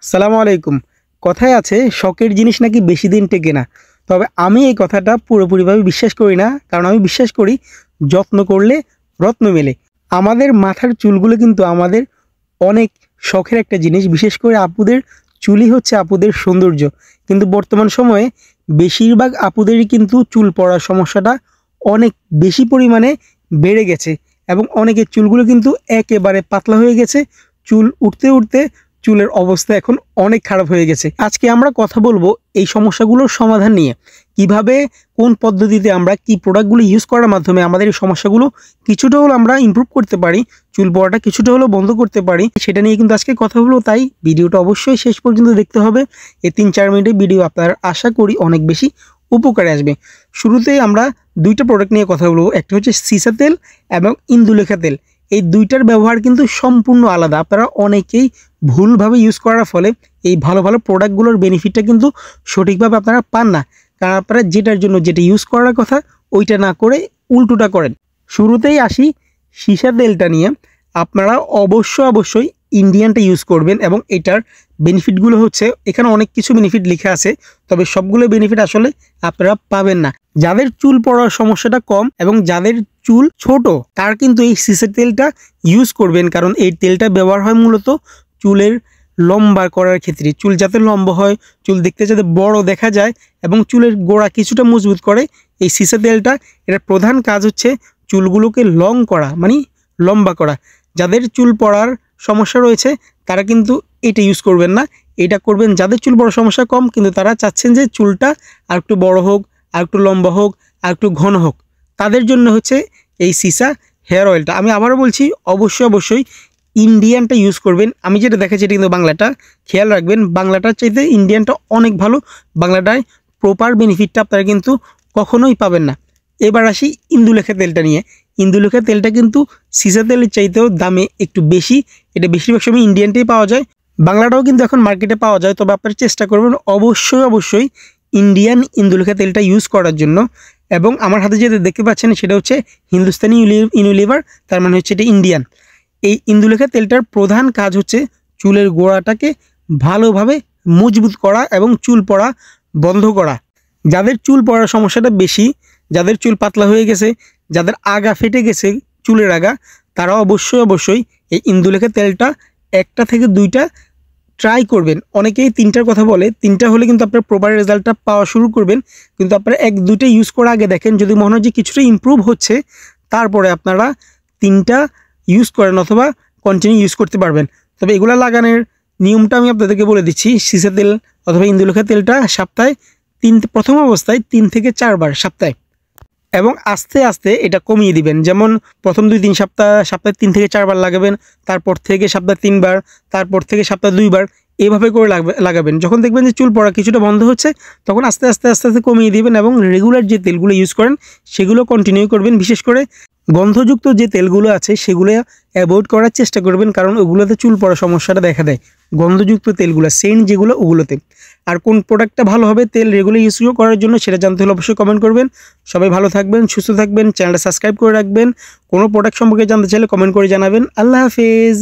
আসসালামু আলাইকুম। কথায় আছে শখের জিনিস নাকি বেশি দিন টেকে না। তবে আমি এই কথাটা পুরোপুরিভাবে বিশ্বাস করি না, কারণ আমি বিশ্বাস করি যত্ন করলে রত্ন মেলে। আমাদের মাথার চুলগুলো কিন্তু আমাদের অনেক শখের একটা জিনিস। বিশেষ করে আপুদের চুলই হচ্ছে আপুদের সৌন্দর্য। কিন্তু বর্তমান সময়ে বেশিরভাগ আপুদেরই কিন্তু চুল পড়ার সমস্যাটা অনেক বেশি পরিমাণে বেড়ে গেছে এবং অনেকের চুলগুলো কিন্তু একেবারে পাতলা হয়ে গেছে। চুল উঠতে উঠতে চুলের অবস্থা এখন অনেক খারাপ হয়ে গেছে। আজকে আমরা কথা বলবো এই সমস্যাগুলোর সমাধান নিয়ে। কিভাবে, কোন পদ্ধতিতে আমরা কি প্রোডাক্টগুলো ইউজ করার মাধ্যমে আমাদের এই সমস্যাগুলো কিছুটা হলেও আমরা ইমপ্রুভ করতে পারি, চুল পড়াটা কিছুটা হলেও বন্ধ করতে পারি, সেটা নিয়ে কিন্তু আজকে কথা বলবো। তাই ভিডিওটা অবশ্যই শেষ পর্যন্ত দেখতে হবে। এই 3-4 মিনিটের ভিডিও আপনার আশা করি অনেক বেশি উপকারে আসবে। শুরুতেই আমরা দুইটা প্রোডাক্ট নিয়ে কথা বলবো। একটা হচ্ছে সিসা তেল এবং ইন্দুলেখা তেল। এই দুইটার ব্যবহার কিন্তু সম্পূর্ণ আলাদা। আপনারা অনেকেই ভুলভাবে ইউজ করার ফলে এই ভালো ভালো প্রোডাক্টগুলোর বেনিফিটটা কিন্তু সঠিকভাবে আপনারা পান না, কারণ আপনারা যেটার জন্য যেটা ইউজ করার কথা ওইটা না করে উল্টোটা করেন। শুরুতেই আসি সীসা তেলটা নিয়ে। আপনারা অবশ্যই ইন্ডিয়ানটা ইউজ করবেন এবং এটার বেনিফিটগুলো হচ্ছে, এখানে অনেক কিছু বেনিফিট লেখা আছে, তবে সবগুলো বেনিফিট আসলে আপনারা পাবেন না। যাদের চুল পড়ার সমস্যাটা কম এবং যাদের চুল ছোট তার কিন্তু এই সীসা তেলটা ইউজ করবেন, কারণ এই তেলটা ব্যবহার হয় মূলত চুলের লম্বা করার ক্ষেত্রে। চুল যাতে লম্বা হয়, চুল দেখতে যাতে বড় দেখা যায় এবং চুলের গোড়া কিছুটা মজবুত করে, এই সীসা তেলটা এটার প্রধান কাজ হচ্ছে চুলগুলোকে লং করা, মানে লম্বা করা। যাদের চুল পড়ার সমস্যা রয়েছে তারা কিন্তু এটা ইউজ করবেন না। এটা করবেন যাদের চুল পড়ার সমস্যা কম কিন্তু তারা চাচ্ছেন যে চুলটা আর একটু বড় হোক, আর একটু লম্বা হোক, আর একটু ঘন হোক, তাদের জন্য হচ্ছে এই সীসা হেয়ার অয়েলটা। আমি আবারও বলছি, অবশ্যই ইন্ডিয়ানটা ইউজ করবেন। আমি যেটা দেখাচ্ছি এটা কিন্তু বাংলাটা, খেয়াল রাখবেন বাংলাটার চাইতে ইন্ডিয়ানটা অনেক ভালো। বাংলাটায় প্রপার বেনিফিটটা আপনারা কিন্তু কখনোই পাবেন না। এবার আসি ইন্দুলেখা তেলটা নিয়ে। ইন্দুলেখা তেলটা কিন্তু সীসা তেলের চাইতেও দামে একটু বেশি। এটা বেশিরভাগ সময় ইন্ডিয়ানটাই পাওয়া যায়, বাংলাটাও কিন্তু এখন মার্কেটে পাওয়া যায়। তবে আপনারা চেষ্টা করবেন অবশ্যই ইন্ডিয়ান ইন্দুলেখা তেলটা ইউজ করার জন্য। এবং আমার হাতে যেটা দেখতে পাচ্ছেন সেটা হচ্ছে হিন্দুস্তানি ইউনিলিভার, তার মানে হচ্ছে এটা ইন্ডিয়ান। এই ইন্দুলেখা তেলটার প্রধান কাজ হচ্ছে চুলের গোড়াটাকে ভালোভাবে মজবুত করা এবং চুল পড়া বন্ধ করা। যাদের চুল পড়ার সমস্যাটা বেশি, যাদের চুল পাতলা হয়ে গেছে, যাদের আগা ফেটে গেছে চুলের আগা, তারা অবশ্যই এই ইন্দুলেখা তেলটা 1টা থেকে 2টা ট্রাই করবেন। অনেকেই 3টার কথা বলে, 3টা হলে কিন্তু আপনার প্রপার রেজাল্টটা পাওয়া শুরু করবেন। কিন্তু আপনারা 1-2টা ইউজ করার আগে দেখেন, যদি মনে হয় যে কিছুটা ইমপ্রুভ হচ্ছে তারপরে আপনারা 3টা ইউজ করেন অথবা কন্টিনিউ ইউজ করতে পারবেন। তবে এগুলো লাগানোর নিয়মটা আমি আপনাদেরকে বলে দিচ্ছি। সীসা তেল অথবা ইন্দুলেখা তেলটা সপ্তাহে প্রথম অবস্থায় 3 থেকে 4 বার সপ্তাহে, এবং আস্তে আস্তে এটা কমিয়ে দিবেন। যেমন প্রথম 2-3 সপ্তাহে 3 থেকে 4 বার লাগাবেন, তারপর থেকে সপ্তাহে 3 বার, তারপর থেকে সপ্তাহে 2 বার, এইভাবে করে লাগাবেন। যখন দেখবেন যে চুল পড়া কিছুটা বন্ধ হচ্ছে তখন আস্তে আস্তে কমিয়ে দিবেন এবং রেগুলার যে তেলগুলো ইউজ করেন সেগুলো কন্টিনিউ করবেন। বিশেষ করে গন্ধযুক্ত যে তেলগুলো আছে সেগুলো অ্যাভয়েড করার চেষ্টা করবেন, কারণ ওগুলোতে চুল পড়ার সমস্যাটা দেখা দেয়। গন্ধযুক্ত তেলগুলো, সেন্ট যেগুলো, ওগুলোতে। আর কোন প্রোডাক্টটা ভালো হবে তেল রেগুলার ইউজ করার জন্য সেটা জানতে হলে অবশ্যই কমেন্ট করবেন। সবাই ভালো থাকবেন, সুস্থ থাকবেন, চ্যানেলটা সাবস্ক্রাইব করে রাখবেন। কোনো প্রোডাক্ট সম্পর্কে জানতে চাইলে কমেন্ট করে জানাবেন। আল্লাহ হাফেজ।